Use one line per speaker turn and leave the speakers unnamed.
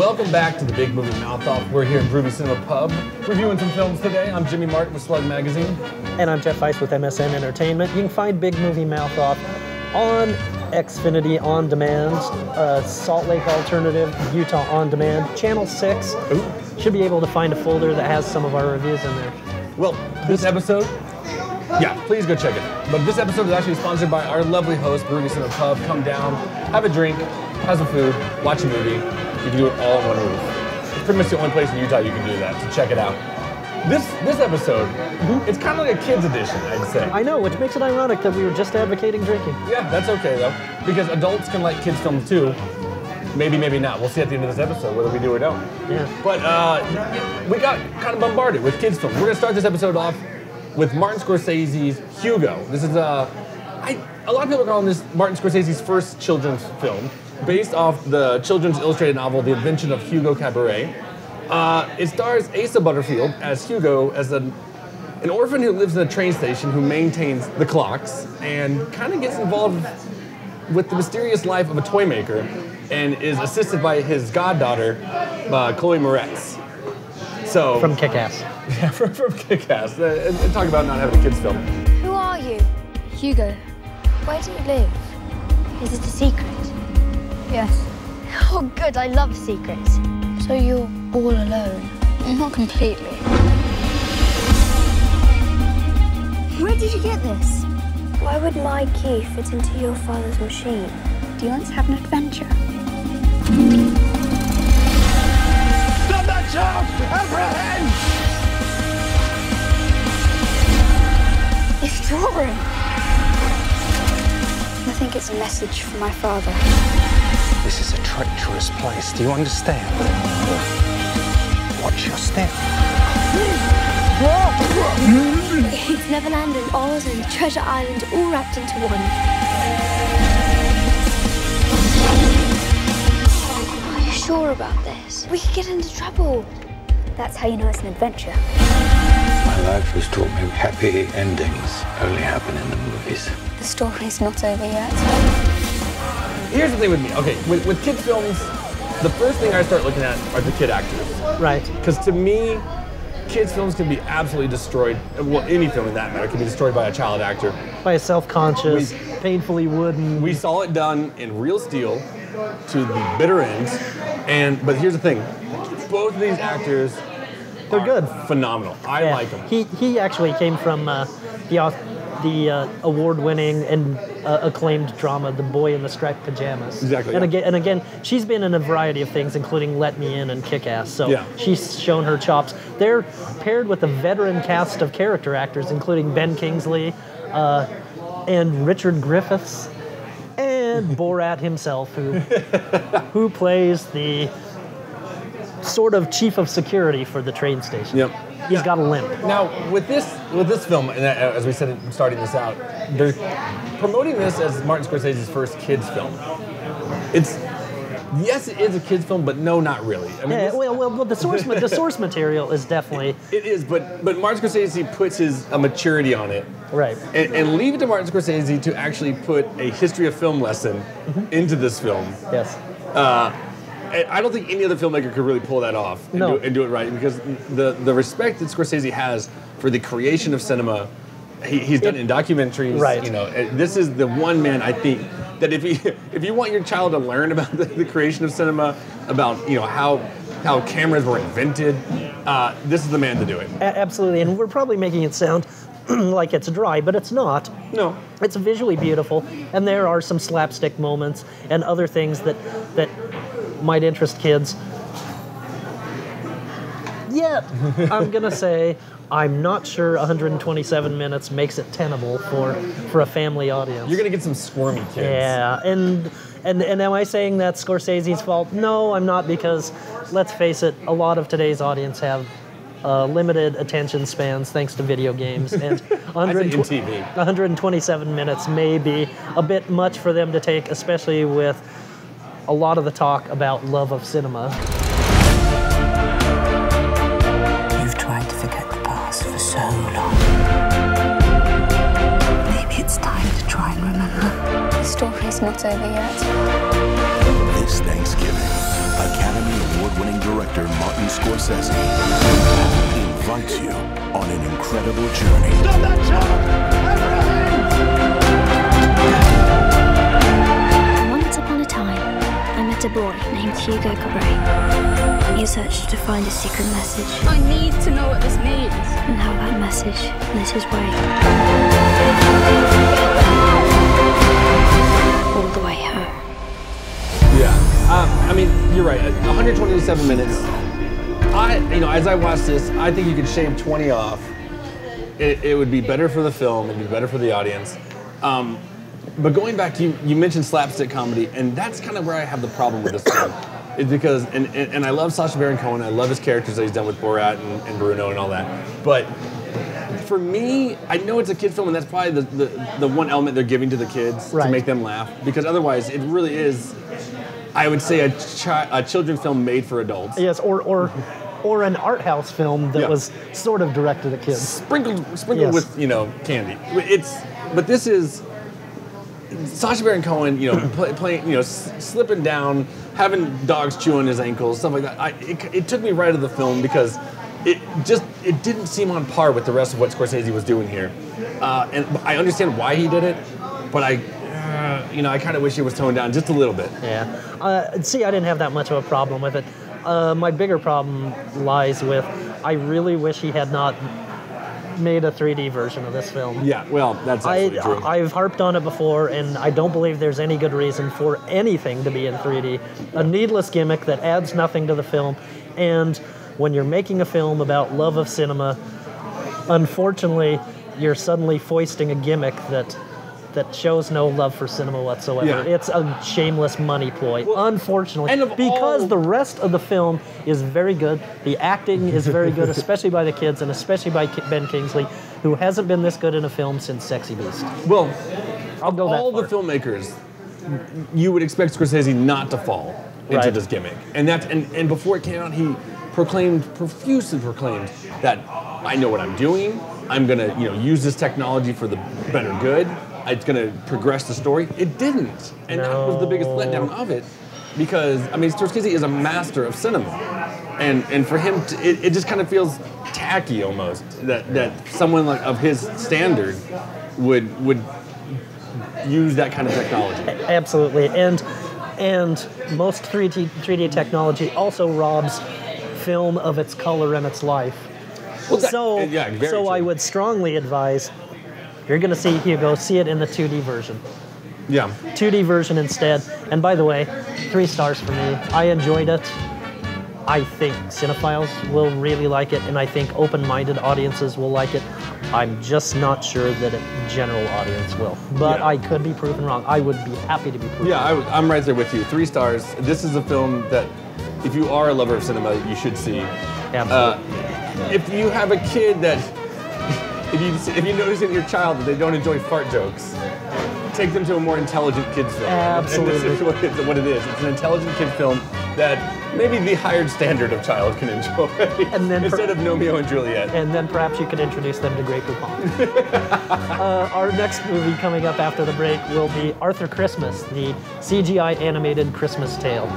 Welcome back to the Big Movie Mouth Off. We're here at Groovy Cinema Pub, reviewing some films today. I'm Jimmy Martin with Slug Magazine.
And I'm Jeff Weiss with MSN Entertainment. You can find Big Movie Mouth Off on Xfinity On Demand, Salt Lake Alternative, Utah On Demand, Channel 6.
Ooh.
Should be able to find a folder that has some of our reviews in there.
Well, this episode, yeah, please go check it. But this episode is actually sponsored by our lovely host, Groovy Cinema Pub. Come down, have a drink, have some food, watch a movie. You can do it all in one roof. It's pretty much the only place in Utah you can do that, so check it out. This episode, it's kind of like a kid's edition, I'd say.
I know, which makes it ironic that we were just advocating drinking.
Yeah, that's okay though, because adults can like kids' films too. Maybe, maybe not. We'll see at the end of this episode whether we do or don't.
Yeah.
But we got kind of bombarded with kids' films. We're gonna start this episode off with Martin Scorsese's Hugo. This is a lot of people are calling this Martin Scorsese's first children's film, based off the children's illustrated novel, The Invention of Hugo Cabaret. It stars Asa Butterfield as Hugo, as an orphan who lives in a train station who maintains the clocks and kind of gets involved with the mysterious life of a toy maker and is assisted by his goddaughter, Chloe Moretz. So
From Kick-Ass.
Yeah, from Kick-Ass. And talk about not having a kids film.
Who are you? Hugo. Where do you live? Is it a secret? Yes. Oh, good. I love secrets. So you're all alone? Not completely. Where did you get this?
Why would my key fit into your father's machine?
Do you want to have an adventure?
Stop that child! Apprehend!
It's drawing. I think it's a message from my father.
This is a treacherous place. Do you understand? Watch your step.
It's Neverland and Oz and Treasure Island all wrapped into one. Are you sure about this? We could get into trouble. That's how you know it's an adventure.
My life has taught me happy endings only happen in the movies.
The story's not over yet.
Here's the thing with me. Okay, with kids' films, the first thing I start looking at are the kid actors.
Right.
Because to me, kids' films can be absolutely destroyed. Well, any film in that matter can be destroyed by a child actor.
By a self-conscious, painfully wooden.
We saw it done in real steel to the bitter end. But here's the thing. Both of these actors
They're good.
Phenomenal. I like them.
He actually came from the award-winning and acclaimed drama, The Boy in the Striped Pajamas.
Exactly.
And again, she's been in a variety of things, including Let Me In and Kick-Ass. So
yeah.
She's shown her chops. They're paired with a veteran cast of character actors, including Ben Kingsley and Richard Griffiths and Borat himself, who plays the sort of chief of security for the train station.
Yep.
He's got a limp.
Now, with this film, and as we said starting this out, they're promoting this as Martin Scorsese's first kids film. Yes, it is a kids film, but no, not really. I mean,
Yeah, well, the source material is definitely
it is, but Martin Scorsese puts his maturity on it,
right,
and leave it to Martin Scorsese to actually put a history of film lesson into this film.
Yes.
I don't think any other filmmaker could really pull that off and do it right, because the respect that Scorsese has for the creation of cinema, he's done in documentaries.
Right.
You know, this is the one man I think that if you want your child to learn about the creation of cinema, about how cameras were invented, this is the man to do it.
Absolutely, and we're probably making it sound like it's dry, but it's not.
No.
It's visually beautiful, and there are some slapstick moments and other things that might interest kids. Yet, I'm gonna say I'm not sure 127 minutes makes it tenable for a family audience.
You're gonna get some squirmy kids.
Yeah, and am I saying that's Scorsese's fault? No, I'm not, because let's face it, a lot of today's audience have limited attention spans thanks to video games, and 127 minutes may be a bit much for them to take, especially with a lot of the talk about love of cinema.
You've tried to forget the past for so long. Maybe it's time to try and remember.
The story's not over yet.
This Thanksgiving, Academy Award-winning director Martin Scorsese invites you on an incredible journey. Stop that
Once upon a time, I met a boy named Hugo Cabret. He searched to find a secret message.
I need to know what this means.
And how that message lit his way. All the way home.
Yeah, I mean, you're right. 127 minutes. As I watch this, I think you could shave 20 off. It would be better for the film. It'd be better for the audience. But going back to you mentioned slapstick comedy, and that's kind of where I have the problem with this film. Is because, and I love Sacha Baron Cohen. I love his characters that he's done with Borat and Bruno and all that. But for me, I know it's a kid film, and that's probably the one element they're giving to the kids to make them laugh. Because otherwise, it really is, I would say, a children's film made for adults.
Yes, or an art house film that was sort of directed at kids.
Sprinkled with, candy. But this is Sacha Baron Cohen, playing, slipping down, having dogs chew on his ankles, stuff like that. It took me right to the film because it didn't seem on par with the rest of what Scorsese was doing here. And I understand why he did it, but I kind of wish it was toned down just a little bit.
Yeah. See, I didn't have that much of a problem with it. My bigger problem lies with I really wish he had not made a 3D version of this film.
Yeah, well, that's absolutely true.
I've harped on it before, and I don't believe there's any good reason for anything to be in 3D. A needless gimmick that adds nothing to the film, and when you're making a film about love of cinema, unfortunately, you're suddenly foisting a gimmick that shows no love for cinema whatsoever.
Yeah.
It's a shameless money ploy,
well,
unfortunately, because the rest of the film is very good. The acting is very good, especially by the kids, and especially by Ben Kingsley, who hasn't been this good in a film since Sexy Beast.
Well,
I'll go that
all
far.
the filmmakers, you would expect Scorsese not to fall into this gimmick. And before it came out, he profusely proclaimed that I know what I'm doing. I'm gonna, use this technology for the better good. It's going to progress the story. It didn't. And that was the biggest letdown of it. Because, Scorsese is a master of cinema. And for him, it just kind of feels tacky almost that someone of his standard would use that kind of technology.
Absolutely. And most 3D technology also robs film of its color and its life.
Well,
so
true.
I would strongly advise, if you're going to see Hugo, see it in the 2D version.
Yeah.
2D version instead. And by the way, 3 stars for me. I enjoyed it. I think cinephiles will really like it, and I think open-minded audiences will like it. I'm just not sure that a general audience will. But I could be proven wrong. I would be happy to be proven wrong.
I'm right there with you. 3 stars. This is a film that, if you are a lover of cinema, you should see.
Absolutely.
If you have a kid that... If you notice in your child that they don't enjoy fart jokes, take them to a more intelligent kids film.
Absolutely.
And this is what it is. It's an intelligent kid film that maybe the hired standard of child can enjoy, and then instead of Romeo and Juliet.
And then perhaps you could introduce them to Grey Poupon. Our next movie coming up after the break will be Arthur Christmas, the CGI animated Christmas tale.